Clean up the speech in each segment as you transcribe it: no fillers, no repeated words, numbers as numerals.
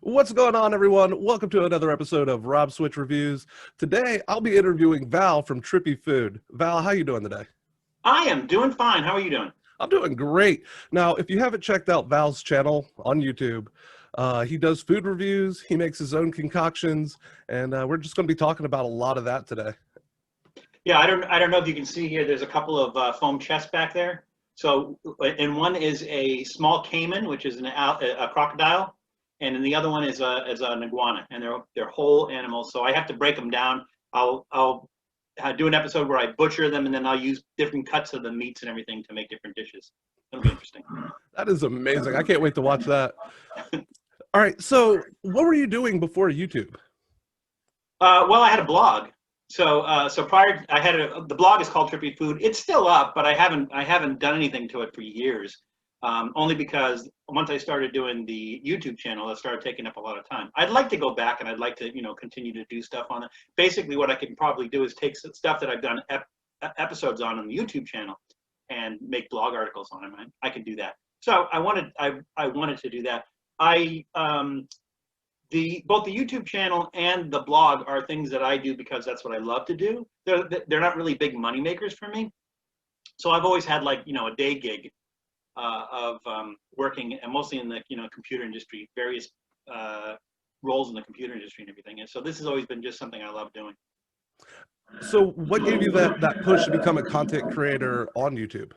What's going on, everyone? Welcome to another episode of RobSwitch Reviews. Today, I'll be interviewing Val from Trippy Food. Val, how you doing today? I am doing fine. How are you doing? I'm doing great. Now, if you haven't checked out Val's channel on YouTube, he does food reviews, he makes his own concoctions, and we're just going to be talking about a lot of that today. Yeah, I don't know if you can see here. There's a couple of foam chests back there. So, and one is a small caiman, which is a crocodile, and then the other one is an iguana, and they're whole animals. So I have to break them down. I'll do an episode where I butcher them, and then I'll use different cuts of the meats and everything to make different dishes. It'll be interesting. That is amazing. I can't wait to watch that. All right. So, what were you doing before YouTube? Well, I had a blog. So prior, the blog is called Trippy Food. It's still up, but I haven't done anything to it for years. Only because once I started doing the YouTube channel, it started taking up a lot of time. I'd like to go back and I'd like to, continue to do stuff on it. Basically, what I can probably do is take stuff that I've done episodes on the YouTube channel and make blog articles on it. I can do that. So I wanted to do that. Both the YouTube channel and the blog are things that I do because that's what I love to do. They're not really big money makers for me. So I've always had a day gig of working, and mostly in the computer industry, various roles in the computer industry and everything. And so this has always been just something I love doing. So what gave you that push to become a content creator on YouTube?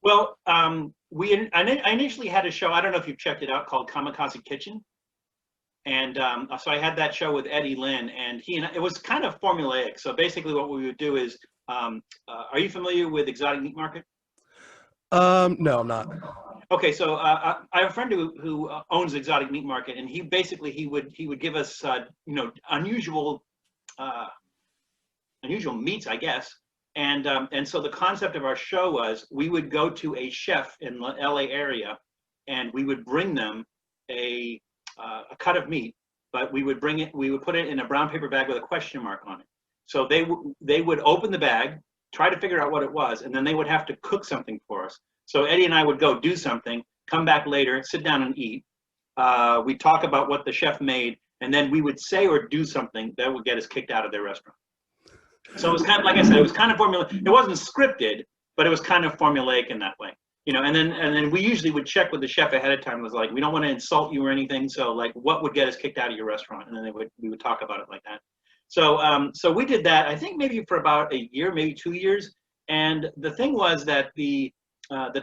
Well, I initially had a show, I don't know if you've checked it out, called Kamikaze Kitchen. And so I had that show with Eddie Lynn, and it was kind of formulaic. So basically what we would do is, are you familiar with Exotic Meat Market? No, I'm not. Okay, so I have a friend who owns Exotic Meat Market, and he would give us unusual meats, I guess. And so the concept of our show was we would go to a chef in the LA area, and we would bring them a cut of meat, but we would put it in a brown paper bag with a question mark on it. So they would open the bag, try to figure out what it was, and then they would have to cook something for us. So Eddie and I would go do something, come back later, sit down and eat. We'd talk about what the chef made, and then we would say or do something that would get us kicked out of their restaurant. So it was kind of, like I said, it was kind of formulaic. It wasn't scripted, but it was kind of formulaic in that way. And then we usually would check with the chef ahead of time. It was like, we don't want to insult you or anything. So like, what would get us kicked out of your restaurant? And then we would talk about it like that. So we did that, I think maybe for about a year, maybe 2 years. And the thing was that the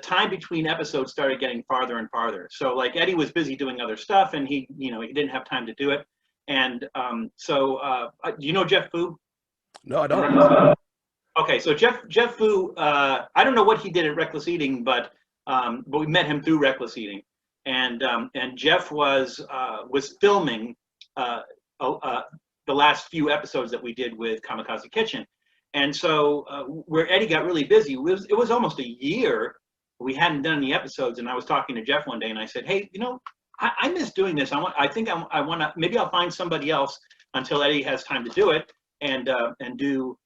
time between episodes started getting farther and farther. So like Eddie was busy doing other stuff, and he didn't have time to do it. And do you know Jeff Fu? No, I don't. Okay, so Jeff Fu, I don't know what he did at RecklessEating, but we met him through RecklessEating, and Jeff was filming the last few episodes that we did with Kamikaze Kitchen, and so where Eddie got really busy, it was almost a year we hadn't done any episodes, and I was talking to Jeff one day, and I said, hey, I miss doing this. I think I want to, maybe I'll find somebody else until Eddie has time to do it, and do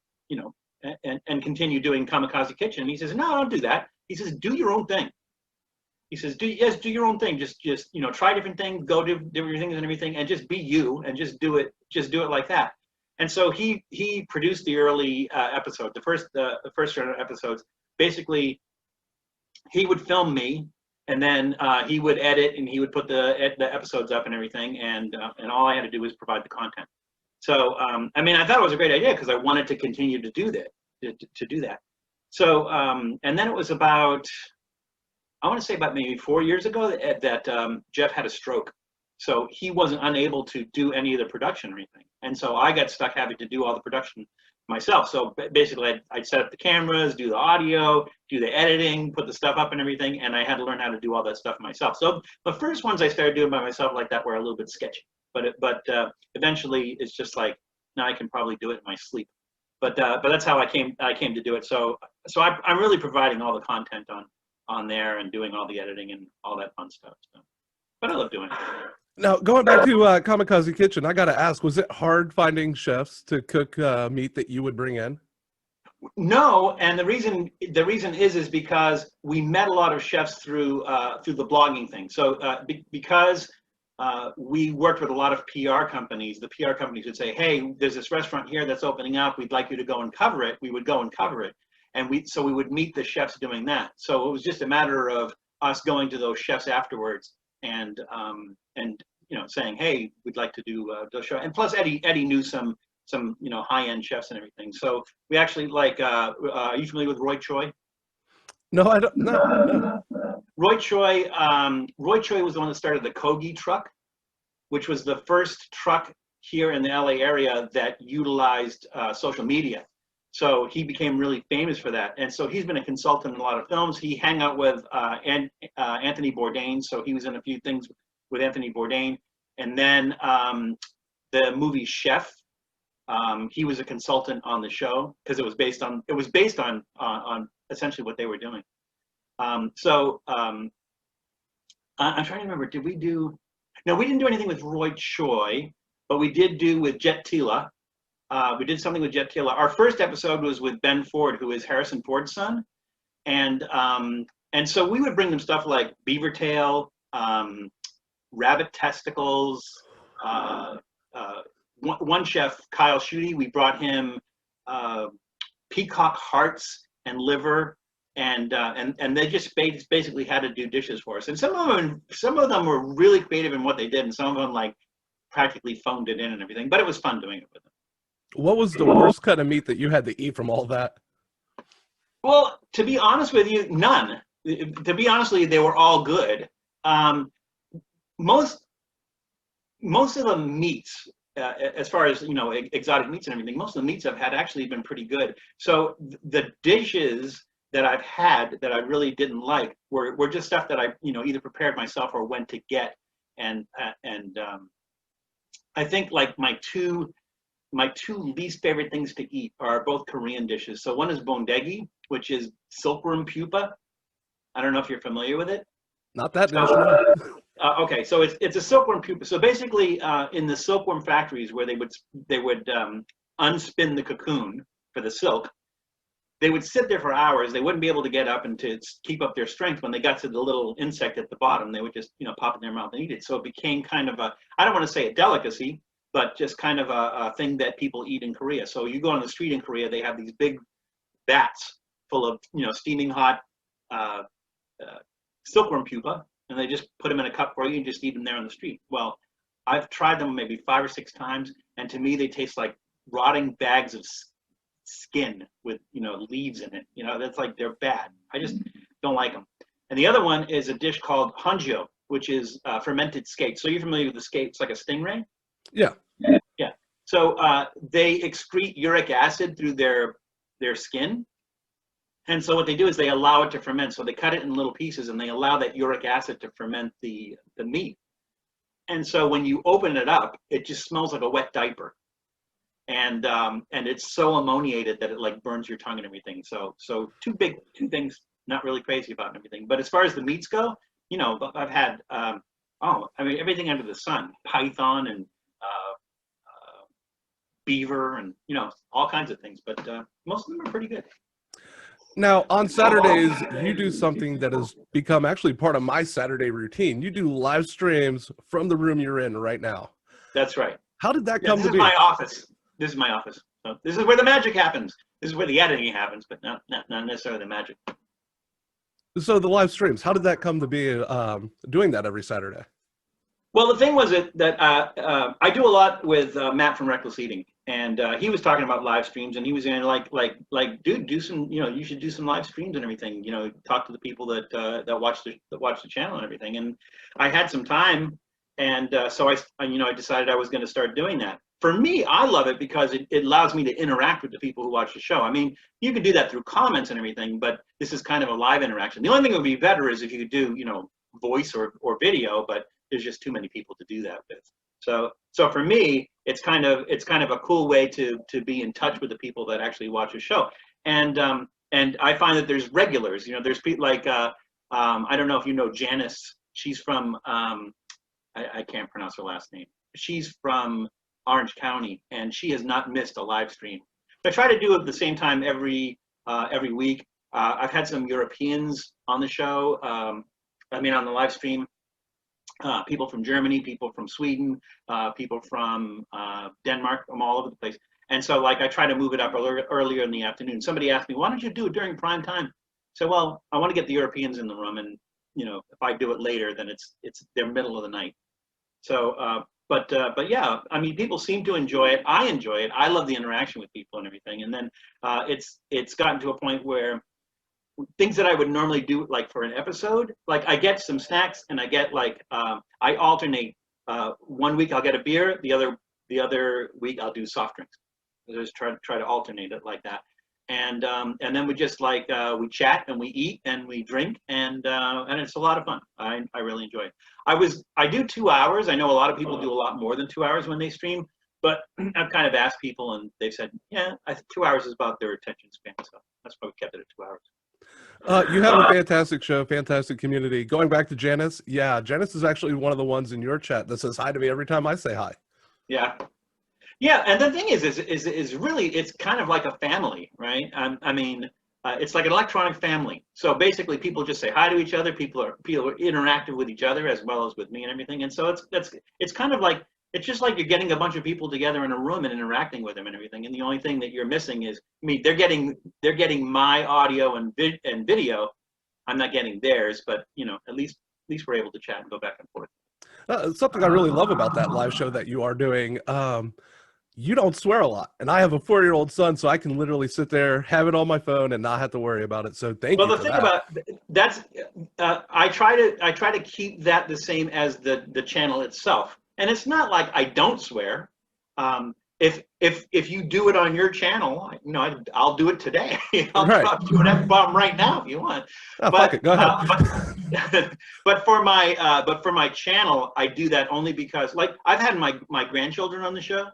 and continue doing Kamikaze Kitchen. And he says, no, don't do that. He says, do your own thing. He says, do your own thing. Just try different things, go do different things and everything, and just be you, and just do it like that. And so he produced the early episode, the first round of episodes. Basically, he would film me, and then he would edit, and he would put the episodes up and everything, and all I had to do was provide the content. So, I thought it was a great idea because I wanted to continue to do that. So, and then it was about, I want to say about maybe 4 years ago that Jeff had a stroke. So he wasn't unable to do any of the production or anything. And so I got stuck having to do all the production myself. So basically I'd set up the cameras, do the audio, do the editing, put the stuff up and everything. And I had to learn how to do all that stuff myself. So the first ones I started doing by myself like that were a little bit sketchy. But eventually it's just like, now I can probably do it in my sleep. But that's how I came to do it. So I'm really providing all the content on there and doing all the editing and all that fun stuff. So, but I love doing it. Now, going back to Kamikaze Kitchen, I got to ask, was it hard finding chefs to cook meat that you would bring in? No, and the reason is because we met a lot of chefs through the blogging thing. So because we worked with a lot of PR companies. The PR companies would say, hey, there's this restaurant here that's opening up. We'd like you to go and cover it. We would go and cover it. And so we would meet the chefs doing that. So it was just a matter of us going to those chefs afterwards and saying, hey, we'd like to do those shows. And plus Eddie knew some high-end chefs and everything. So we actually are you familiar with Roy Choi? No, I don't. No. Roy Choi was the one that started the Kogi truck, which was the first truck here in the LA area that utilized social media. So he became really famous for that. And so he's been a consultant in a lot of films. He hung out with Anthony Bourdain. So he was in a few things with Anthony Bourdain. And then the movie Chef, he was a consultant on the show because it was based on essentially what they were doing. I'm trying to remember, no, we didn't do anything with Roy Choi, but we did do with Jet Tila. We did something with Jet Tila. Our first episode was with Ben Ford, who is Harrison Ford's son. And so we would bring them stuff like beaver tail, rabbit testicles. One chef, Kyle Schutte, we brought him peacock hearts and liver. And they just basically had to do dishes for us. And some of them were really creative in what they did, and some of them like practically phoned it in and everything. But it was fun doing it with them. What was the worst kind of meat that you had to eat from all that? Well, to be honest with you, none. To be honest with you, they were all good. Most of the meats, as far as exotic meats and everything, most of the meats I've had actually been pretty good. So the dishes that I've had that I really didn't like were just stuff that I either prepared myself or went to get. And I think like my two least favorite things to eat are both Korean dishes. So one is bondegi, which is silkworm pupa. I don't know if you're familiar with it. Not that dish. Okay, so it's a silkworm pupa. So basically, in the silkworm factories where they would unspin the cocoon for the silk, they would sit there for hours. They wouldn't be able to get up and to keep up their strength. When they got to the little insect at the bottom, they would just pop it in their mouth and eat it. So it became kind of I don't want to say a delicacy, but just kind of a thing that people eat in Korea. So you go on the street in Korea, they have these big vats full of steaming hot silkworm pupa, and they just put them in a cup for you and just eat them there on the street. Well, I've tried them maybe 5 or 6 times, and to me they taste like rotting bags of skin with leaves in it. That's like, they're bad. I just don't like them. And the other one is a dish called hanjo, which is fermented skate. So you're familiar with the skate? It's like a stingray. Yeah. So they excrete uric acid through their skin. And so what they do is they allow it to ferment. So they cut it in little pieces and they allow that uric acid to ferment the meat. And so when you open it up, it just smells like a wet diaper. And it's so ammoniated that it like burns your tongue and everything. So two things not really crazy about and everything. But as far as the meats go, I've had everything under the sun, python and beaver and all kinds of things. But most of them are pretty good. Now, on Saturdays, you do something that has become actually part of my Saturday routine. You do live streams from the room you're in right now. That's right. How did that come to be? This is my office. This is my office. So this is where the magic happens. This is where the editing happens, but not necessarily the magic. So the live streams, how did that come to be doing that every Saturday? Well, the thing was that I do a lot with Matt from Reckless Eating, and he was talking about live streams, and he was saying like, dude, do some, you should do some live streams and everything. Talk to the people that watch the channel and everything. And I had some time, and so I decided I was going to start doing that. For me, I love it because it allows me to interact with the people who watch the show. I mean, you can do that through comments and everything, but this is kind of a live interaction. The only thing that would be better is if you could do, voice or video, but there's just too many people to do that with. So for me, it's kind of a cool way to be in touch with the people that actually watch the show. And I find that there's regulars. There's people like I don't know if you know Janice. She's from I can't pronounce her last name. She's from Orange County, and she has not missed a live stream. I try to do it at the same time every week. I've had some Europeans on the show. On the live stream. people from Germany, people from Sweden, people from Denmark, from all over the place. And so like I try to move it up earlier in the afternoon. Somebody asked me, why don't you do it during prime time? So, well, I want to get the Europeans in the room, and if I do it later, then it's their middle of the night. So, but yeah, I mean, people seem to enjoy it. I enjoy it. I love the interaction with people and everything. And then it's gotten to a point where things that I would normally do, like for an episode, like I get some snacks and I get like I alternate. 1 week I'll get a beer, the other week I'll do soft drinks. I just try to alternate it like that. And then we just like we chat and we eat and we drink, and it's a lot of fun. I really enjoy it. I do 2 hours. I know a lot of people do a lot more than 2 hours when they stream, but I've kind of asked people and they've said, yeah, I think 2 hours is about their attention span. So that's why we kept it at 2 hours. You have a fantastic show, fantastic community. Going back to Janice, yeah, Janice is actually one of the ones in your chat that says hi to me every time I say hi. Yeah. Yeah, and the thing is really, it's kind of like a family, right? I mean, it's like an electronic family. So basically, people just say hi to each other. People are interactive with each other as well as with me and everything. And so it's kind of like, it's just like you're getting a bunch of people together in a room and interacting with them and everything. And the only thing that you're missing is, I mean, they're getting my audio and video. I'm not getting theirs, but at least we're able to chat and go back and forth. Something I really love about that live show that you are doing. You don't swear a lot, and I have a 4-year-old son, so I can literally sit there, have it on my phone, and not have to worry about it. So thank you. Well, the thing about that's, I try to keep that the same as the channel itself, and it's not like I don't swear. If you do it on your channel, I'll do it today. I'll drop you an F-bomb right now if you want. Oh, fuck it. Go ahead. But for my channel, I do that only because, like, I've had my grandchildren on the show.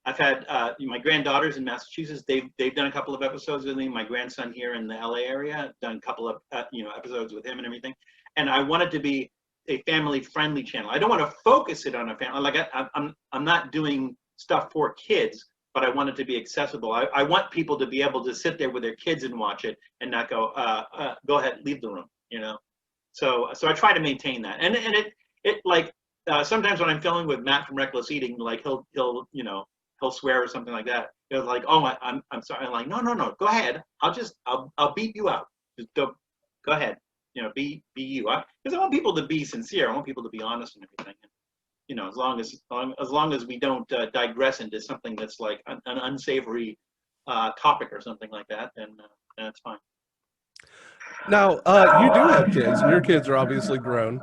I've had my granddaughters in Massachusetts. They've done a couple of episodes with me. My grandson here in the LA area, done a couple of episodes with him and everything. And I want it to be a family-friendly channel. I don't want to focus it on a family. Like I'm not doing stuff for kids, but I want it to be accessible. I want people to be able to sit there with their kids and watch it and not go, go ahead, leave the room. So I try to maintain that. And it like sometimes when I'm filming with Matt from Reckless Eating, like he'll swear or something like that. Like, oh, I'm sorry. I'm like, no, go ahead. I'll beat you out. Just go ahead. Be you. Because I want people to be sincere. I want people to be honest and everything. And, as long as we don't digress into something that's like an unsavory topic or something like that, then it's fine. Now, you do have kids, and your kids are obviously grown.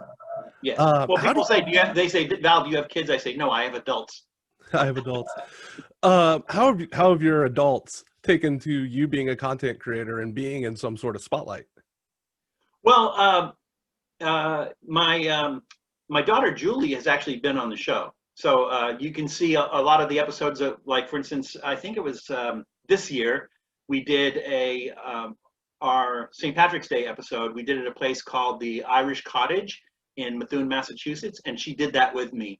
Yes. Well, people say, they say, Val, do you have kids? I say, no, I have adults. I have adults. How have your adults taken to you being a content creator and being in some sort of spotlight? Well, my daughter Julie has actually been on the show, so you can see a lot of the episodes of, like, for instance, I think it was this year we did our St. Patrick's Day episode. We did it at a place called the Irish Cottage in Methuen, Massachusetts, and she did that with me.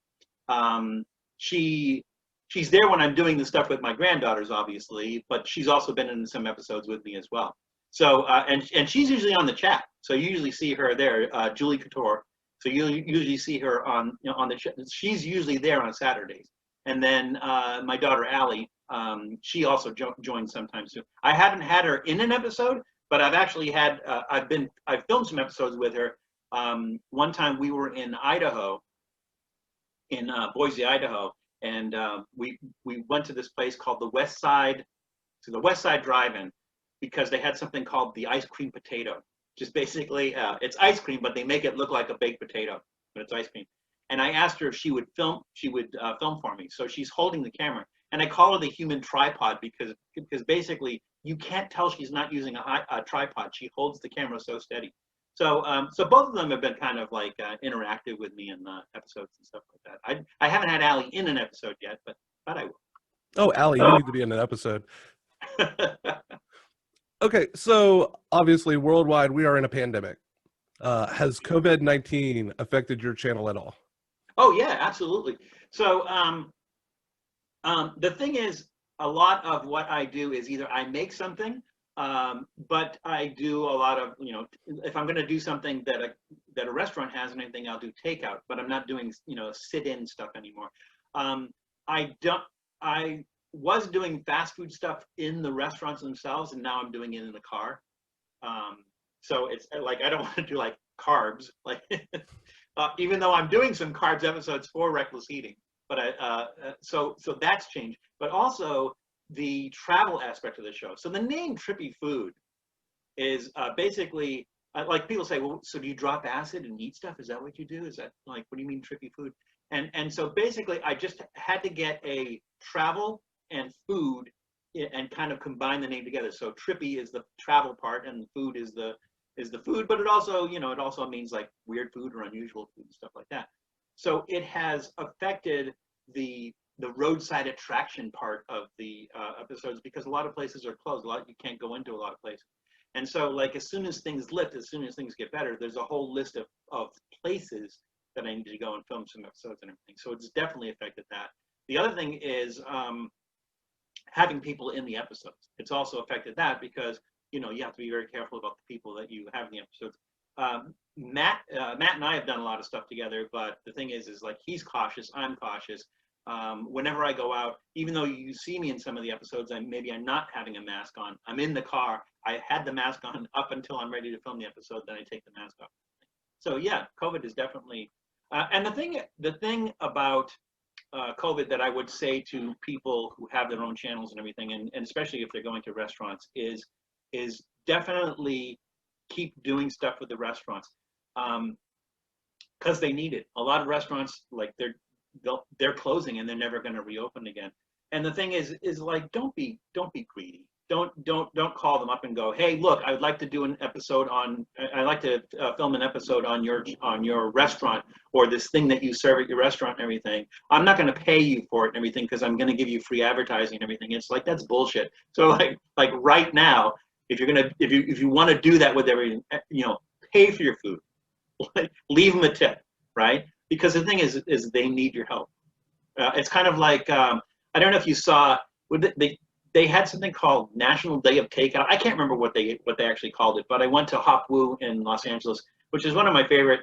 She's there when I'm doing the stuff with my granddaughters, obviously, but she's also been in some episodes with me as well. So and she's usually on the chat, so you usually see her there, Julie Couture. So you usually see her on the chat. She's usually there on Saturdays. And then my daughter Allie, she also joins sometimes too. I haven't had her in an episode, but I've actually had I've filmed some episodes with her. One time we were in Idaho, in Boise, Idaho, and we went to this place called the West Side Drive-In, because they had something called the ice cream potato. Just basically, it's ice cream, but they make it look like a baked potato, but it's ice cream. And I asked her if she would film for me. So she's holding the camera, and I call her the human tripod because basically you can't tell she's not using a tripod. She holds the camera so steady. So so both of them have been kind of like interactive with me in episodes and stuff like that. I haven't had Allie in an episode yet, but I will. Oh, Allie, you need to be in an episode. Okay, so obviously worldwide we are in a pandemic. Has COVID-19 affected your channel at all? Oh yeah, absolutely. So the thing is, a lot of what I do is either I make something But I do a lot of, if I'm going to do something that a restaurant has and anything, I'll do takeout. But I'm not doing, sit-in stuff anymore. I don't. I was doing fast food stuff in the restaurants themselves, and now I'm doing it in the car. So it's like I don't want to do like carbs, like even though I'm doing some carbs episodes for Reckless Eating. But so that's changed. But also the travel aspect of the show. So the name Trippy Food is basically like people say, well, so do you drop acid and eat stuff? Is that what you do? Is that like, what do you mean Trippy Food? And so basically I just had to get a travel and food and kind of combine the name together. So Trippy is the travel part and the food is the food, but it also, it also means like weird food or unusual food and stuff like that. So it has affected the roadside attraction part of the episodes because a lot of places are closed. You can't go into a lot of places. And so like as soon as things lift, as soon as things get better, there's a whole list of places that I need to go and film some episodes and everything. So it's definitely affected that. The other thing is having people in the episodes. It's also affected that because, you have to be very careful about the people that you have in the episodes. Matt and I have done a lot of stuff together, but the thing is like he's cautious, I'm cautious. Whenever I go out, even though you see me in some of the episodes, I'm not having a mask on. I'm in the car. I had the mask on up until I'm ready to film the episode. Then I take the mask off. So yeah, COVID is definitely. And the thing about COVID that I would say to people who have their own channels and everything, and especially if they're going to restaurants, is definitely keep doing stuff with the restaurants because they need it. A lot of restaurants, like they're closing and they're never going to reopen again. And the thing is like don't be greedy. Don't call them up and go, hey, look, I'd like to do an episode on. I'd like to film an episode on your restaurant or this thing that you serve at your restaurant and everything. I'm not going to pay you for it and everything because I'm going to give you free advertising and everything. It's like that's bullshit. So like right now, if you want to do that with everything, pay for your food, leave them a tip, right? Because the thing is they need your help. It's kind of like I don't know if you saw they had something called National Day of Takeout. I can't remember what they actually called it, but I went to Hop Woo in Los Angeles, which is one of my favorite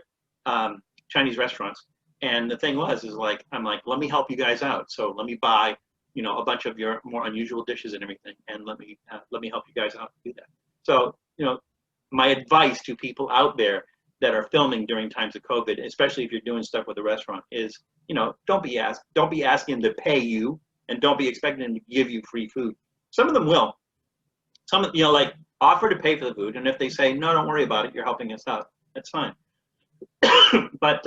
Chinese restaurants. And the thing I'm like, let me help you guys out. So let me buy, a bunch of your more unusual dishes and everything, and let me help you guys out do that. So my advice to people out there that are filming during times of COVID, especially if you're doing stuff with a restaurant, is don't be asking them to pay you. And don't be expecting them to give you free food. Some of them will. Some, like offer to pay for the food, and if they say no, don't worry about it, you're helping us out. That's fine. but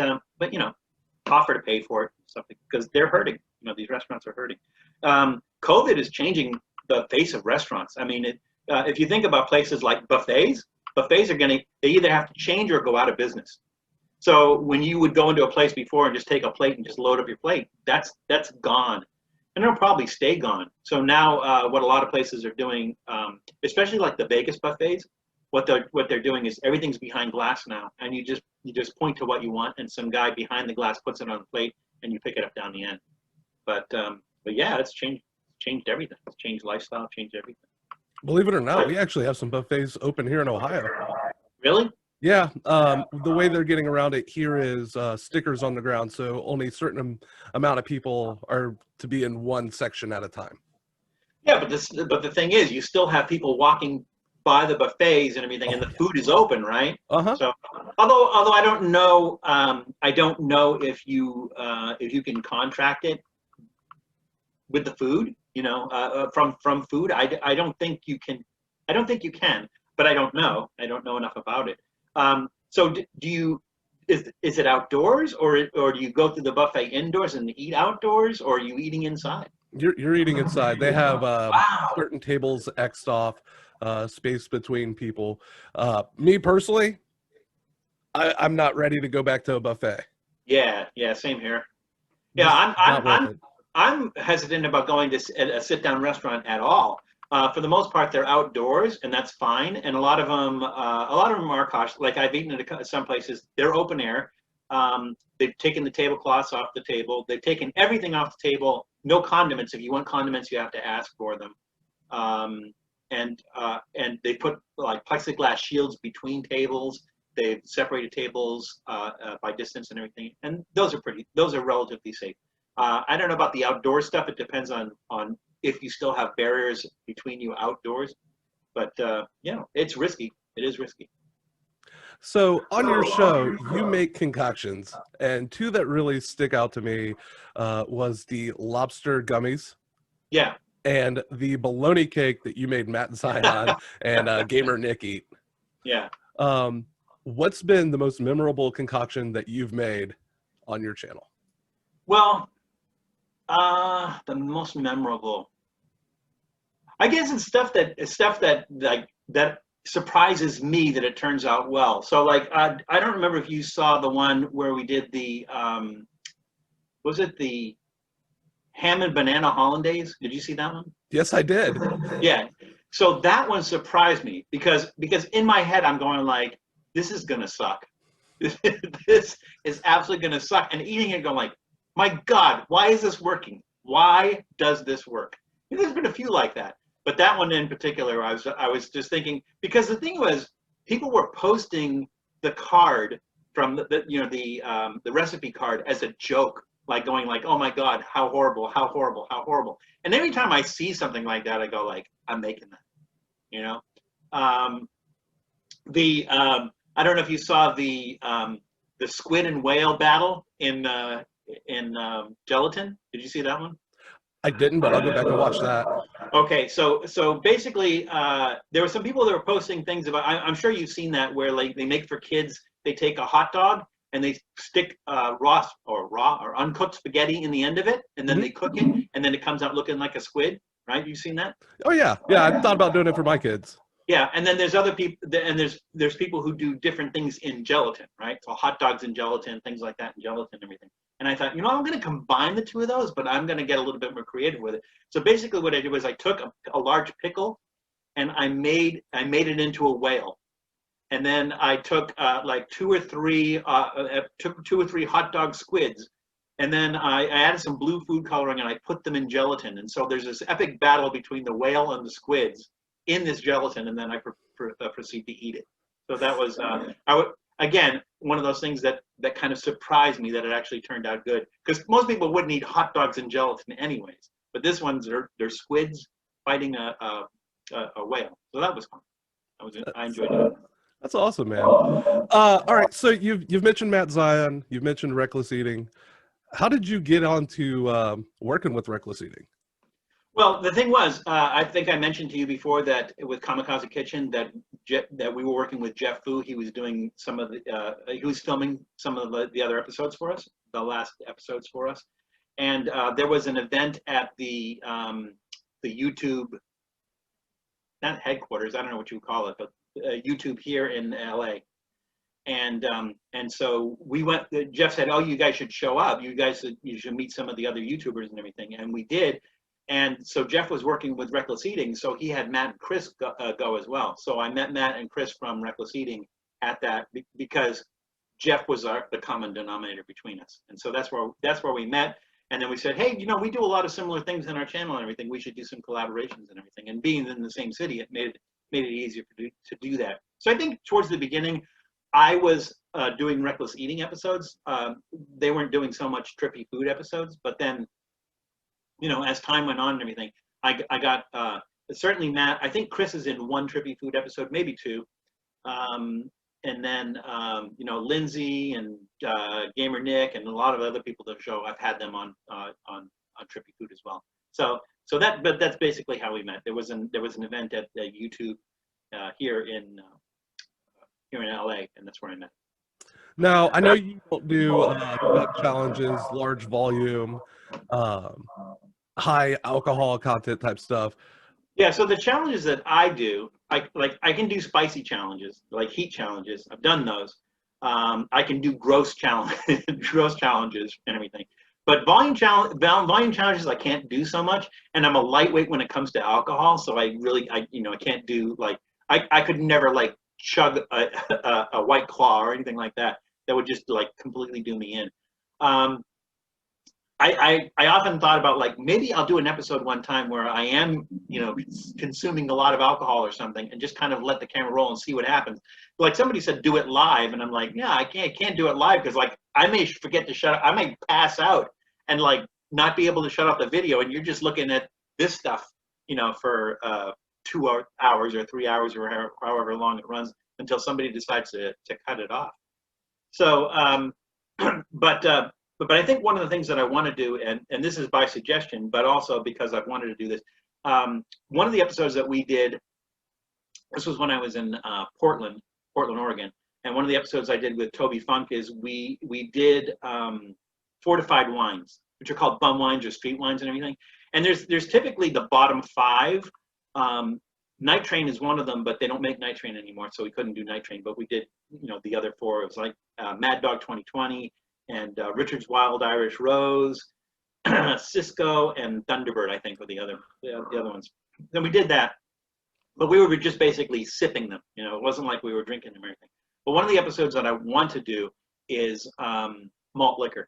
offer to pay for it, something because they're hurting. These restaurants are hurting. COVID is changing the face of restaurants. I mean, if you think about places like buffets are they either have to change or go out of business. So when you would go into a place before and just take a plate and just load up your plate, that's gone. And it'll probably stay gone. So now what a lot of places are doing, especially like the Vegas buffets, what they're doing is everything's behind glass now. And you just point to what you want and some guy behind the glass puts it on the plate and you pick it up down the end. But yeah, it's changed everything. It's changed lifestyle, changed everything. Believe it or not, we actually have some buffets open here in Ohio. Really? Yeah, the way they're getting around it here is stickers on the ground, so only a certain amount of people are to be in one section at a time. Yeah, but the thing is, you still have people walking by the buffets and everything, and the food is open, right? So, although I don't know if you can contract it with the food, from food. I don't think you can. I don't think you can, but I don't know. I don't know enough about it. So do you, is it outdoors or do you go through the buffet indoors and eat outdoors, or are you eating inside? You're eating inside. They have certain tables X'd off, space between people. Me personally, I'm not ready to go back to a buffet. Yeah, same here. Yeah, I'm hesitant about going to a sit-down restaurant at all. For the most part, they're outdoors, and that's fine. And a lot of them are cautious. Like I've eaten at some places, they're open air. They've taken the tablecloths off the table. They've taken everything off the table. No condiments. If you want condiments, you have to ask for them. they put like plexiglass shields between tables. They've separated tables by distance and everything, and those are relatively safe. I don't know about the outdoor stuff. It depends on if you still have barriers between you outdoors, but it's risky. It is risky. So on your show, you make concoctions, and two that really stick out to me was the lobster gummies. Yeah. And the bologna cake that you made Matt Zion and Gamer Nick eat. Yeah. What's been the most memorable concoction that you've made on your channel? Well, the most memorable, I guess, it's stuff that surprises me that it turns out well. So like I don't remember if you saw the one where we did the was it the ham and banana hollandaise? Did you see that one? Yes, I did. Yeah. So that one surprised me because in my head I'm going like, this is gonna suck. This is absolutely gonna suck. And eating it going like, my God, why is this working? Why does this work? And there's been a few like that. But that one in particular, I was just thinking, because the thing was, people were posting the card from the recipe card as a joke, like going like, oh my God, how horrible, how horrible, how horrible. And every time I see something like that, I go like, I'm making that, you know? I don't know if you saw the squid and whale battle in gelatin. Did you see that one? I didn't, but I'll go back and watch that. Okay, so basically, there were some people that were posting things about. I'm sure you've seen that where like they make for kids. They take a hot dog and they stick raw or uncooked spaghetti in the end of it, and then they cook it, and then it comes out looking like a squid. Right? You've seen that? Oh yeah, yeah. I thought about doing it for my kids. Yeah, and then there's other people, and there's people who do different things in gelatin, right? So hot dogs in gelatin, things like that in gelatin, and everything. And I thought, I'm going to combine the two of those, but I'm going to get a little bit more creative with it. So basically, what I did was I took a large pickle, and I made it into a whale, and then I took like two or three hot dog squids, and then I added some blue food coloring, and I put them in gelatin. And so there's this epic battle between the whale and the squids in this gelatin, and then I proceed to eat it. So that was again one of those things that kind of surprised me that it actually turned out good, because most people wouldn't eat hot dogs in gelatin anyways, but this one's they're squids fighting a whale. So that was fun. I enjoyed it. That's awesome, man. All right, so you've mentioned Matt Zion, you've mentioned Reckless Eating. How did you get onto working with Reckless Eating? Well, the thing was, I think I mentioned to you before that with Kamikaze Kitchen that we were working with Jeff Fu. He was doing some of he was filming some of the other episodes for us, the last episodes for us, and there was an event at the YouTube, not headquarters, I don't know what you would call it, but YouTube here in LA, and so we went. Jeff said, "Oh, you guys should show up. You should meet some of the other YouTubers and everything," and we did. And so Jeff was working with Reckless Eating, so he had Matt and Chris go as well. So I met Matt and Chris from Reckless Eating at that because Jeff was the common denominator between us. And so that's where we met. And then we said, hey, we do a lot of similar things in our channel and everything. We should do some collaborations and everything. And being in the same city, it made it easier to do that. So I think towards the beginning, I was doing Reckless Eating episodes. They weren't doing so much Trippy Food episodes, but then as time went on and everything, I got certainly Matt. I think Chris is in one Trippy Food episode, maybe two, and then Lindsay and Gamer Nick and a lot of other people that show. I've had them on Trippy Food as well. But that's basically how we met. There was an event at YouTube here in LA, and that's where I met. Now I know you don't do challenges, large volume. High alcohol content type stuff. Yeah, so the challenges that I do, I can do spicy challenges, like heat challenges. I've done those. I can do gross challenges and everything. But volume challenges I can't do so much, and I'm a lightweight when it comes to alcohol. So I can't do I could never chug a White Claw or anything like that. That would just completely do me in. I often thought about like maybe I'll do an episode one time where I am, you know, consuming a lot of alcohol or something, and just kind of let the camera roll and see what happens. Like somebody said, do it live, and I'm like, yeah, I can't do it live because like I may forget to shut. I may pass out and like not be able to shut off the video, and you're just looking at this stuff, you know, for 2 hours or 3 hours or however long it runs until somebody decides to cut it off. So, but I think one of the things that I want to do, and this is by suggestion, but also because I've wanted to do this, one of the episodes that we did, this was when I was in Portland, Oregon, and one of the episodes I did with Toby Funk is we did fortified wines, which are called bum wines or street wines and everything. And there's typically the bottom 5. Night Train is one of them, but they don't make Night Train anymore, so we couldn't do Night Train. But we did, you know, the other 4. It was like Mad Dog 2020 and Richard's Wild Irish Rose, Cisco, and Thunderbird, I think, were the other ones. Then we did that, but we were just basically sipping them. You know, it wasn't like we were drinking them or anything. But one of the episodes that I want to do is malt liquor.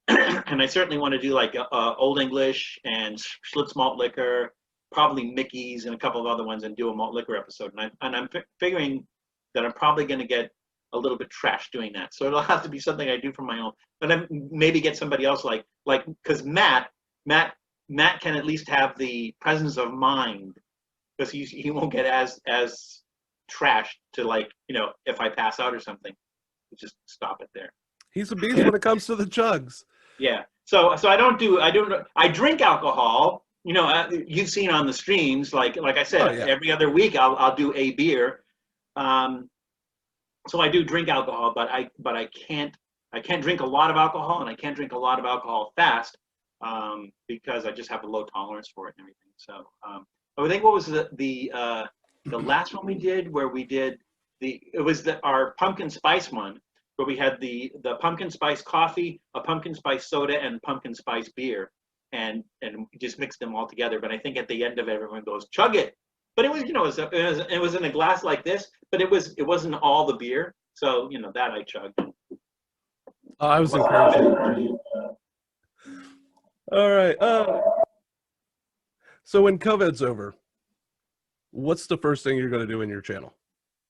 And I certainly want to do like Old English and Schlitz malt liquor, probably Mickey's and a couple of other ones, and do a malt liquor episode. And I'm figuring that I'm probably going to get a little bit trash doing that. So it'll have to be something I do for my own. But then maybe get somebody else like because Matt can at least have the presence of mind, because he won't get as trashed to, like, you know, if I pass out or something, just stop it there. He's a beast when it comes to the chugs. Yeah. So I drink alcohol. You know, you've seen on the streams, like I said, every other week I'll do a beer. So I do drink alcohol, but I can't drink a lot of alcohol, and I can't drink a lot of alcohol fast, because I just have a low tolerance for it and everything. So I think what was the last one we did, where we did our pumpkin spice one, where we had the pumpkin spice coffee, a pumpkin spice soda, and pumpkin spice beer, and just mixed them all together. But I think at the end of it, everyone goes, chug it. But it was, you know, it was in a glass like this, but it wasn't all the beer. So, you know, that I chugged. I was encouraging. All right. So when COVID's over, what's the first thing you're going to do in your channel?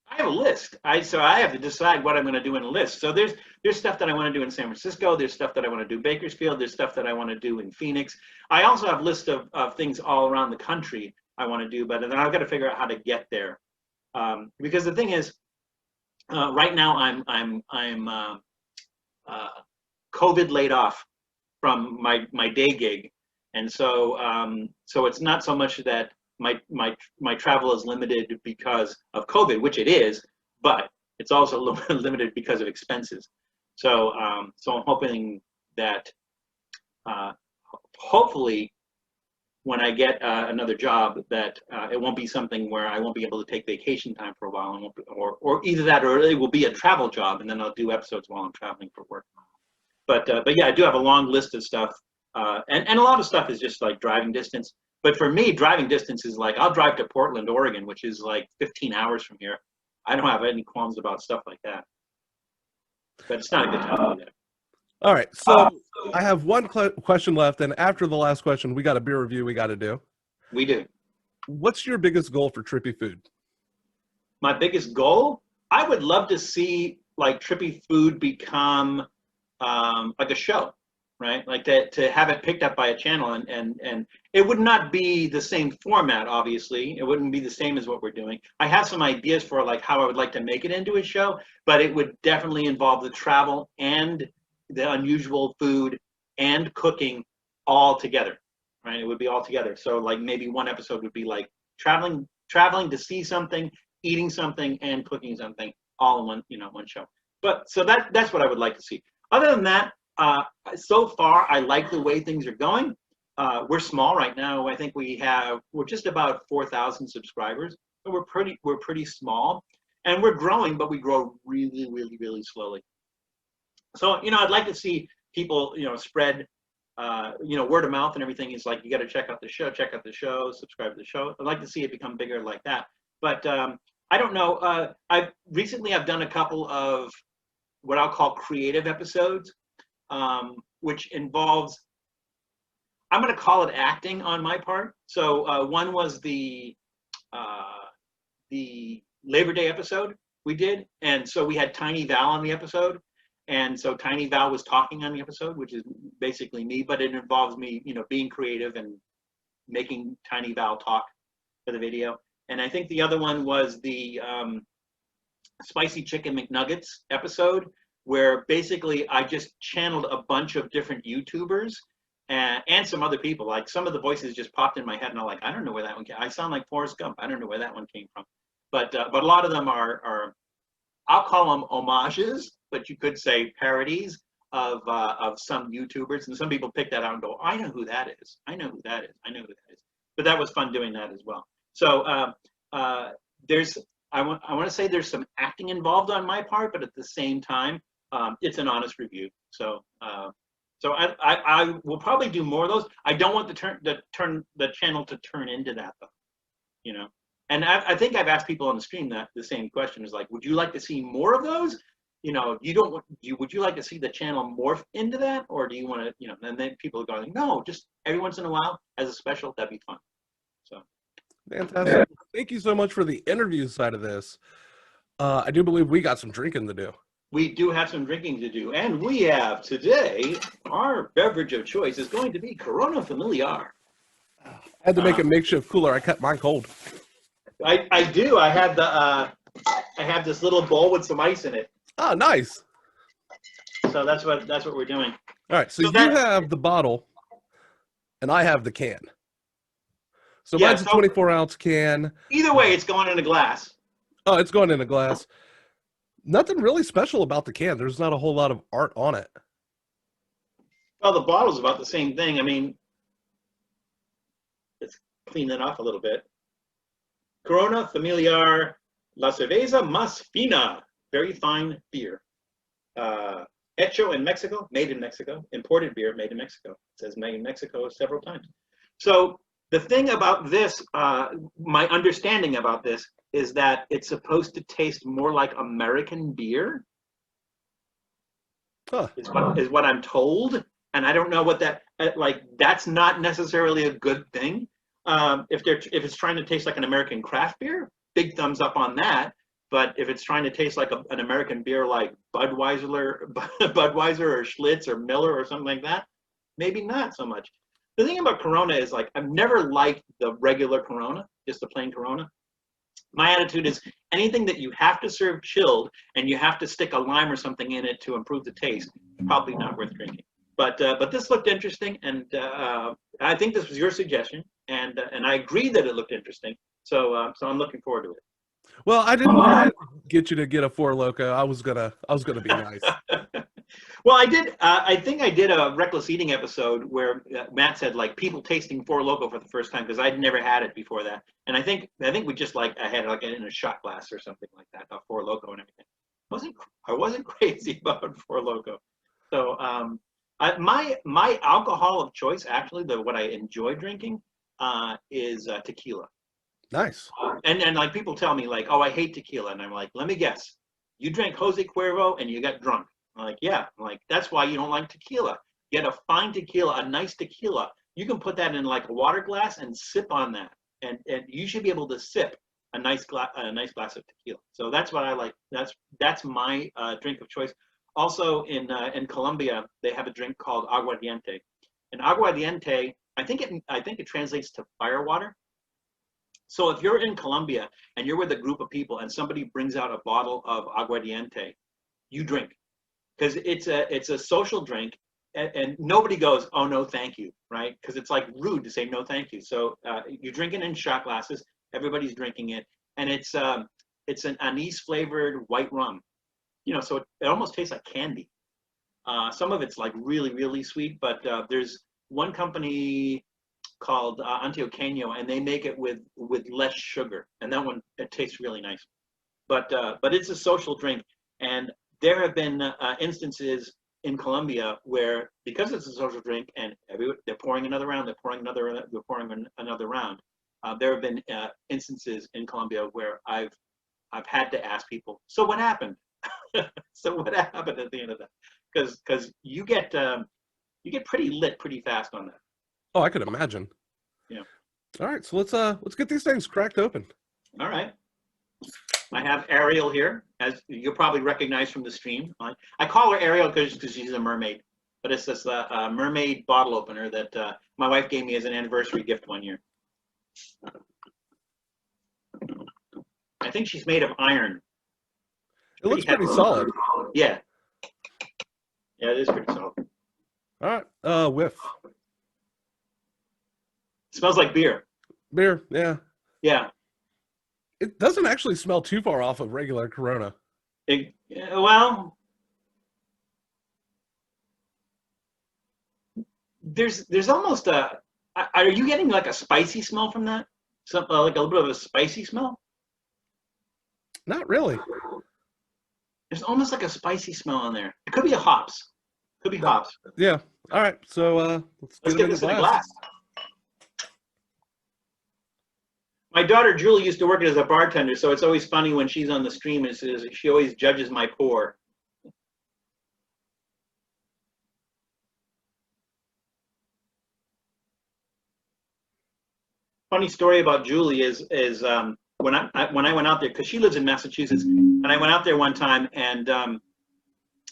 I have a list. So I have to decide what I'm going to do in a list. So there's stuff that I want to do in San Francisco. There's stuff that I want to do in Bakersfield. There's stuff that I want to do in Phoenix. I also have a list of things all around the country I want to do, but then I've got to figure out how to get there. Because the thing is, right now I'm COVID laid off from my day gig, and so it's not so much that my travel is limited because of COVID, which it is, but it's also limited because of expenses. So I'm hoping that hopefully when I get another job, that it won't be something where I won't be able to take vacation time for a while, and or either that, or it will be a travel job, and then I'll do episodes while I'm traveling for work. But yeah, I do have a long list of stuff, and a lot of stuff is just like driving distance. But for me, driving distance is like, I'll drive to Portland, Oregon, which is like 15 hours from here. I don't have any qualms about stuff like that. But it's not a good time to do that. All right, so I have one question left, and after the last question, we got a beer review we got to do. We do. What's your biggest goal for Trippy Food? My biggest goal? I would love to see like Trippy Food become like a show, right? Like to have it picked up by a channel, and it would not be the same format, obviously. It wouldn't be the same as what we're doing. I have some ideas for like how I would like to make it into a show, but it would definitely involve the travel and the unusual food and cooking all together, right? It would be all together. So like maybe one episode would be like traveling to see something, eating something, and cooking something all in one show. But so that's what I would like to see. Other than that, so far I like the way things are going. We're small right now. I think we're just about 4,000 subscribers. So we're pretty small, and we're growing, but we grow really, really, really slowly. So, you know, I'd like to see people, you know, spread, word of mouth and everything. Is like, you got to check out the show, subscribe to the show. I'd like to see it become bigger like that. But I don't know. I've done a couple of what I'll call creative episodes. which involves, I'm going to call it acting on my part. So one was the Labor Day episode we did, and so we had Tiny Val on the episode, and so Tiny Val was talking on the episode, which is basically me, but it involves me, you know, being creative and making Tiny Val talk for the video. And I think the other one was the Spicy Chicken McNuggets episode, where basically I just channeled a bunch of different YouTubers and some other people. Like some of the voices just popped in my head, and I'm like, I don't know where that one came. I sound like Forrest Gump. I don't know where that one came from. But a lot of them are I'll call them homages, but you could say parodies of some YouTubers. And some people pick that out and go, I know who that is. I know who that is. I know who that is. But that was fun doing that as well. So I want to say there's some acting involved on my part, but at the same time, it's an honest review. So I will probably do more of those. I don't want the channel to turn into that though, you know. And I think I've asked people on the stream that the same question is like, would you like to see more of those? You know, would you like to see the channel morph into that, or do you want to, you know? And then people are going, no, just every once in a while as a special, that'd be fun. So Fantastic. Thank you so much for the interview side of this. I do believe we got some drinking to do. We do have some drinking to do, and we have today, our beverage of choice is going to be Corona Familiar. I had to make a makeshift cooler. I kept mine cold. I do. I have I have this little bowl with some ice in it. Oh, nice. So that's what we're doing. All right. So you have the bottle, and I have the can. So yeah, mine's a 24-ounce can. Either way, it's going in a glass. Oh, it's going in a glass. Nothing really special about the can. There's not a whole lot of art on it. Well, the bottle's about the same thing. I mean, let's clean that off a little bit. Corona Familiar La Cerveza Más Fina. Very fine beer. Hecho in Mexico, made in Mexico. Imported beer, made in Mexico. It says made in Mexico several times. So the thing about this, my understanding about this, is that it's supposed to taste more like American beer. Huh. Is what I'm told. And I don't know what that, like, that's not necessarily a good thing. If it's trying to taste like an American craft beer, big thumbs up on that. But if it's trying to taste like an American beer like Budweiser or Schlitz or Miller or something like that, maybe not so much. The thing about Corona is, like, I've never liked the regular Corona, just the plain Corona. My attitude is anything that you have to serve chilled and you have to stick a lime or something in it to improve the taste, probably not worth drinking. But this looked interesting, and I think this was your suggestion, and I agree that it looked interesting. So I'm looking forward to it. Well, I didn't want to get you to get a Four Loko. I was gonna be nice. Well, I did. I think I did a Reckless Eating episode where Matt said, like, people tasting Four Loko for the first time, because I'd never had it before that. And I think we just, like, I had like it in a shot glass or something like that, a Four Loko and everything. I wasn't crazy about Four Loko. So my alcohol of choice, actually, what I enjoy drinking, is tequila. Nice. And like, people tell me, like, oh, I hate tequila, and I'm like, let me guess, you drank Jose Cuervo and you got drunk. I'm like, yeah. I'm like, that's why you don't like tequila. Get a fine tequila, a nice tequila. You can put that in like a water glass and sip on that, and you should be able to sip a nice glass of tequila. So that's what I like. That's my drink of choice. Also in Colombia, they have a drink called aguardiente, and aguardiente, I think it translates to firewater. So if you're in Colombia and you're with a group of people and somebody brings out a bottle of aguardiente, you drink, because it's a social drink, and nobody goes, oh no, thank you, right? Because it's like rude to say no, thank you. So you drink it in shot glasses. Everybody's drinking it, and it's an anise flavored white rum. You know, so it almost tastes like candy. Some of it's like really, really sweet, but there's one company called Antioqueño, and they make it with less sugar, and that one, it tastes really nice. But it's a social drink, and there have been instances in Colombia where, because it's a social drink and they're pouring another round, they're pouring another round. There have been instances in Colombia where I've had to ask people, so what happened? So what happened at the end of that? Because you get You get pretty lit pretty fast on that. Oh, I could imagine. Yeah. All right, so let's get these things cracked open. All right. I have Ariel here, as you'll probably recognize from the stream. I call her Ariel because she's a mermaid, but it's this mermaid bottle opener that my wife gave me as an anniversary gift one year. I think she's made of iron. It looks pretty solid. Yeah. Yeah, it is pretty solid. All right, whiff. It smells like beer. Beer, yeah. Yeah. It doesn't actually smell too far off of regular Corona. Well, there's almost a. Are you getting like a spicy smell from that? Like a little bit of a spicy smell? Not really. There's almost like a spicy smell in there. It could be a hops. Could be hops. Yeah. All right. So let's get this in a glass. My daughter Julie used to work as a bartender, so it's always funny when she's on the stream and she always judges my pour. Funny story about Julie is when I went out there, because she lives in Massachusetts, and I went out there one time, and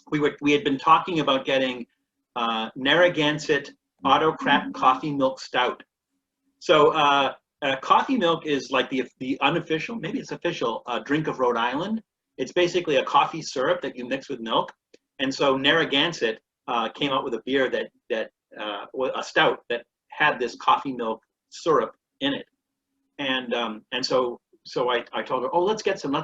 we had been talking about getting Narragansett Autocrat Coffee Milk Stout. So coffee milk is like the unofficial, maybe it's official, drink of Rhode Island. It's basically a coffee syrup that you mix with milk, and so Narragansett came out with a beer that a stout that had this coffee milk syrup in it, and so I told her, oh, let's get some.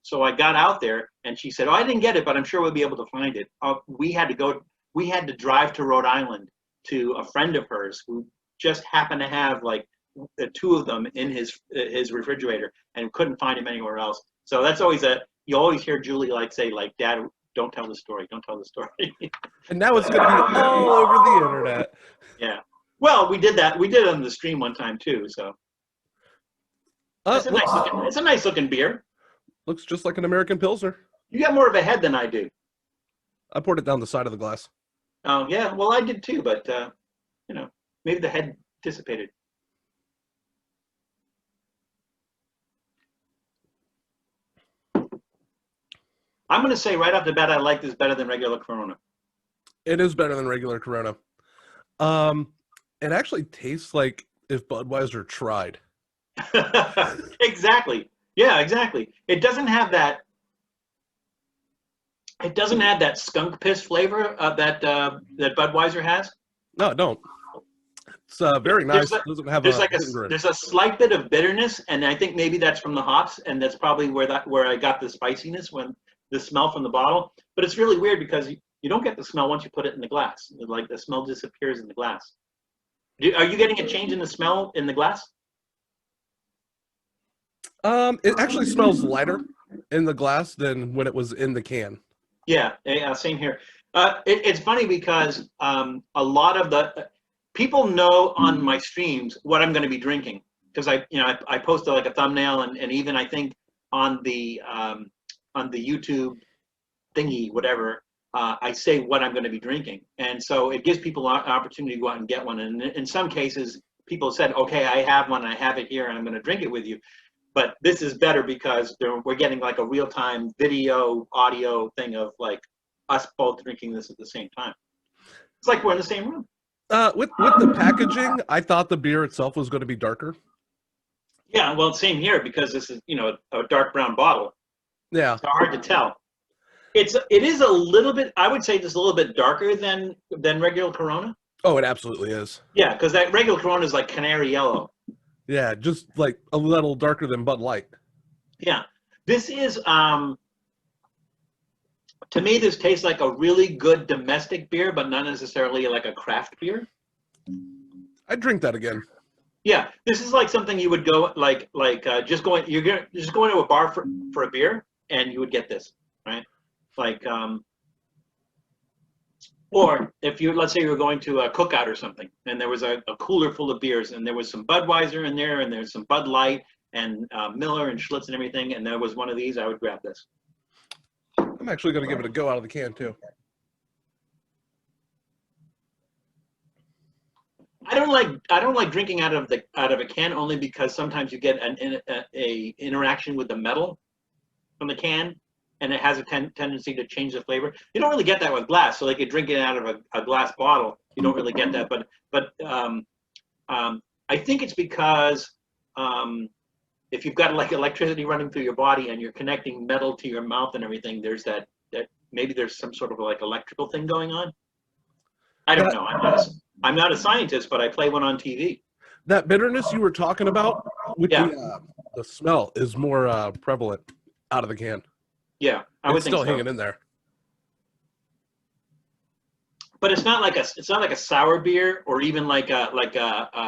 So I got out there, and she said, oh, I didn't get it, but I'm sure we'll be able to find it. We had to drive to Rhode Island to a friend of hers who just happened to have like the two of them in his refrigerator and couldn't find him anywhere else. So that's always you always hear Julie say, Dad, don't tell the story. Don't tell the story. And now it's going to be all over the internet. Yeah. Well, we did that. We did it on the stream one time too. So it's a nice looking beer. Looks just like an American Pilsner. You got more of a head than I do. I poured it down the side of the glass. Oh yeah, well I did too, but maybe the head dissipated. I'm going to say right off the bat, I like this better than regular Corona. It is better than regular Corona. It actually tastes like if Budweiser tried. Exactly. Yeah, exactly. It doesn't have that. It doesn't have that skunk piss flavor that Budweiser has. No, it don't. It's very nice. There's a slight bit of bitterness, and I think maybe that's from the hops, and that's probably where I got the spiciness when the smell from the bottle. But it's really weird because you don't get the smell once you put it in the glass. Like the smell disappears in the glass. Are you getting a change in the smell in the glass? It actually smells lighter in the glass than when it was in the can. Yeah, same here. It's funny because a lot of the people know on my streams what I'm going to be drinking, because I posted like a thumbnail and even I think on the YouTube thingy, whatever, I say what I'm going to be drinking. And so it gives people an opportunity to go out and get one. And in some cases, people said, okay, I have one, I have it here, and I'm going to drink it with you. But this is better because we're getting like a real-time video, audio thing of like us both drinking this at the same time. It's like we're in the same room. With the packaging, I thought the beer itself was going to be darker. Yeah, well, same here because this is, a dark brown bottle. Yeah. It's hard to tell. It is a little bit, I would say just a little bit darker than regular Corona. Oh, it absolutely is. Yeah, because that regular Corona is like canary yellow. Yeah, just like a little darker than Bud Light. Yeah. This is, to me, this tastes like a really good domestic beer, but not necessarily like a craft beer. I'd drink that again. Yeah, this is like something you would go you're just going to a bar for a beer, and you would get this, right? Like, or if let's say you were going to a cookout or something, and there was a cooler full of beers, and there was some Budweiser in there, and there's some Bud Light, and Miller and Schlitz and everything, and there was one of these, I would grab this. I'm actually going to give it a go out of the can, too. I don't like drinking out of a can, only because sometimes you get a interaction with the metal from the can, and it has a tendency to change the flavor. You don't really get that with glass. So like you drink it out of a glass bottle, you don't really get that. But I think it's because if you've got like electricity running through your body and you're connecting metal to your mouth and everything, there's that maybe there's some sort of like electrical thing going on. I don't know. I'm not a scientist, but I play one on TV. That bitterness you were talking about with Yeah. the smell is more prevalent out of the can. Yeah, I would It's think still so. hanging in there. But it's not like a sour beer or even like a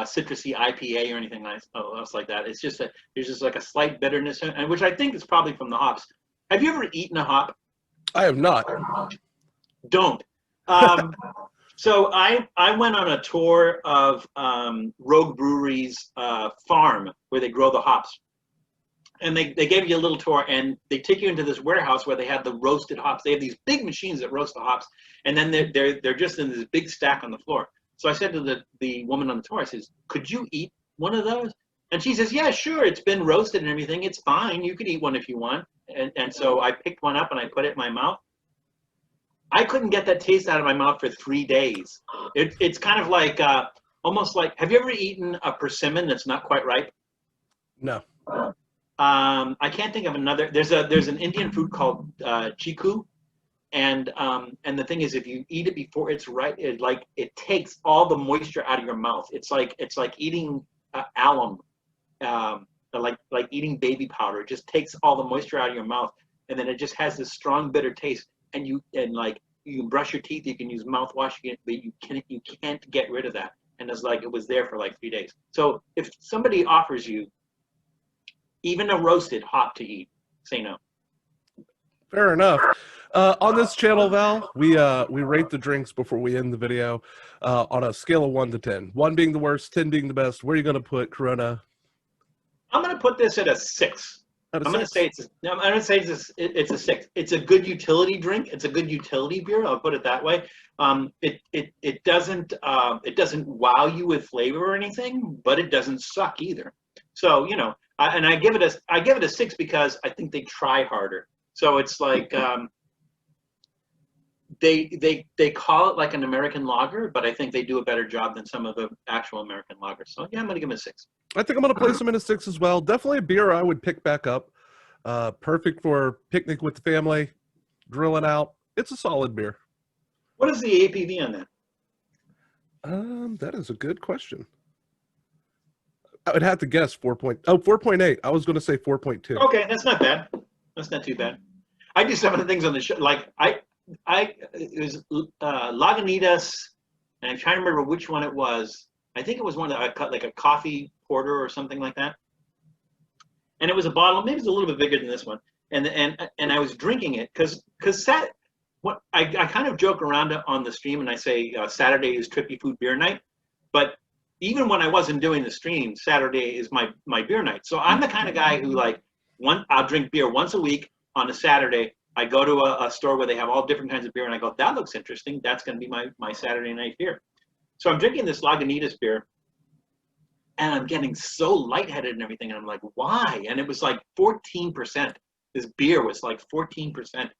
citrusy IPA or anything else like that. It's just there's just like a slight bitterness, and which I think is probably from the hops. Have you ever eaten a hop? I have not. Don't. So I went on a tour of Rogue Brewery's farm where they grow the hops. And they gave you a little tour, and they take you into this warehouse where they have the roasted hops. They have these big machines that roast the hops, and then they're just in this big stack on the floor. So I said to the woman on the tour, I says, "Could you eat one of those?" And she says, "Yeah, sure. It's been roasted and everything. It's fine. You could eat one if you want." And so I picked one up and I put it in my mouth. I couldn't get that taste out of my mouth for 3 days. It's kind of like almost like, have you ever eaten a persimmon that's not quite ripe? No. I can't think of another. There's an Indian fruit called chiku, and the thing is, if you eat it before it's ripe, it takes all the moisture out of your mouth. It's like eating alum, like eating baby powder. It just takes all the moisture out of your mouth, and then it just has this strong bitter taste. And you can brush your teeth, you can use mouthwash, but you can't get rid of that. And it's like it was there for like 3 days. So if somebody offers you even a roasted hop to eat, say no. Fair enough. On this channel, Val, we rate the drinks before we end the video on a scale of 1 to 10. 1 being the worst, 10 being the best. Where are you going to put Corona? I'm going to put this at a 6. I'm going to say it's a 6. It's a good utility drink. It's a good utility beer. I'll put it that way. It doesn't wow you with flavor or anything, but it doesn't suck either. So and I give it a 6 because I think they try harder. So it's like they call it like an American lager, but I think they do a better job than some of the actual American lagers. So yeah, I'm gonna give it a 6. I think I'm gonna place them in a 6 as well. Definitely a beer I would pick back up. Perfect for picnic with the family, grilling out. It's a solid beer. What is the APV on that? That is a good question. I would have to guess 4.8. I was going to say 4.2. Okay, that's not bad. That's not too bad. I do some of the things on the show. Like it was Lagunitas, and I'm trying to remember which one it was. I think it was one that I cut like a coffee porter or something like that. And it was a bottle. Maybe it's a little bit bigger than this one. And I was drinking it because I kind of joke around on the stream and I say Saturday is Trippy Food beer night, but even when I wasn't doing the stream, Saturday is my beer night. So I'm the kind of guy who I'll drink beer once a week on a Saturday. I go to a store where they have all different kinds of beer and I go, that looks interesting. That's going to be my Saturday night beer. So I'm drinking this Lagunitas beer and I'm getting so lightheaded and everything. And I'm like, why? And it was like 14%. This beer was like 14%. It's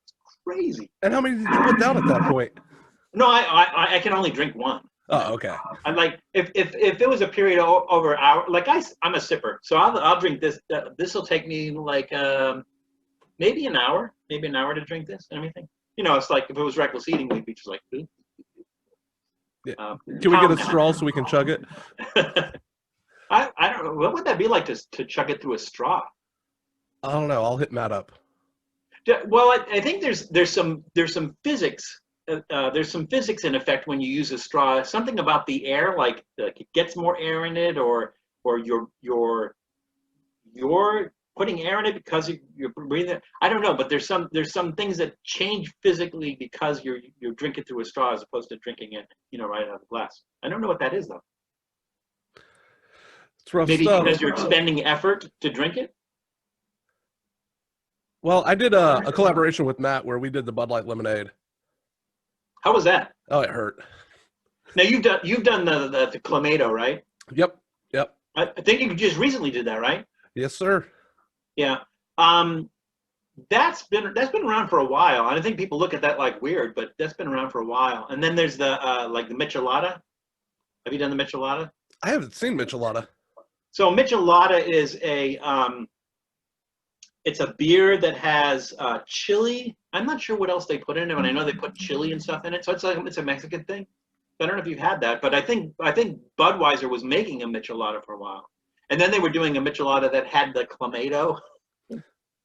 crazy. And how many did you put down at that point? No, I can only drink one. Oh, okay. I'm like, if it was a period over an hour, like I'm a sipper, so I'll drink this. This will take me like maybe an hour to drink this and everything. It's like if it was reckless eating, we'd be just like, ooh. Yeah. Can we get a straw so we can chug it? I don't know. What would that be like to chug it through a straw? I don't know. I'll hit Matt up. Well, I think there's some physics. There's some physics in effect when you use a straw. Something about the air, like it gets more air in it, or you're putting air in it because you're breathing it. I don't know, but there's some things that change physically because you're drinking through a straw as opposed to drinking it, right out of the glass. I don't know what that is though. It's rough Maybe stuff. because you're expending effort to drink it. Well, I did a collaboration with Matt where we did the Bud Light lemonade. How was that? Oh, it hurt. Now you've done the clamato, right? Yep. Yep. I think you just recently did that, right? Yes, sir. Yeah. That's been around for a while. I think people look at that like weird, but that's been around for a while. And then there's the like the michelada. Have you done the michelada? I haven't seen Michelada. So michelada is it's a beer that has chili. I'm not sure what else they put in it, but I know they put chili and stuff in it. So it's a Mexican thing. I don't know if you've had that, but I think Budweiser was making a michelada for a while, and then they were doing a michelada that had the clamato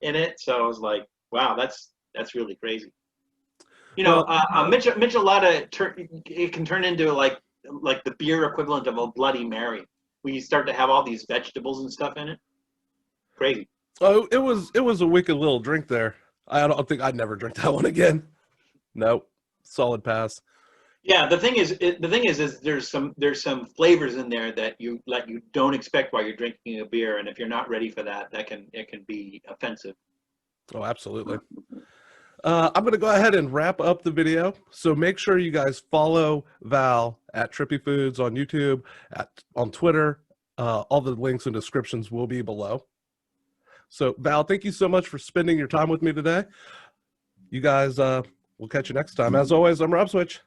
in it. So I was like, wow, that's really crazy. You know, michelada it can turn into like the beer equivalent of a Bloody Mary, where you start to have all these vegetables and stuff in it. Crazy. Oh, it was a wicked little drink there. I don't think I'd never drink that one again. Nope. Solid pass. Yeah, the thing is there's some flavors in there that you don't expect while you're drinking a beer, and if you're not ready for that, it can be offensive. Oh, absolutely. I'm going to go ahead and wrap up the video. So make sure you guys follow Val at Trippy Foods on YouTube, on Twitter. All the links and descriptions will be below. So Val, thank you so much for spending your time with me today. You guys, we'll catch you next time. As always, I'm RobSwitch.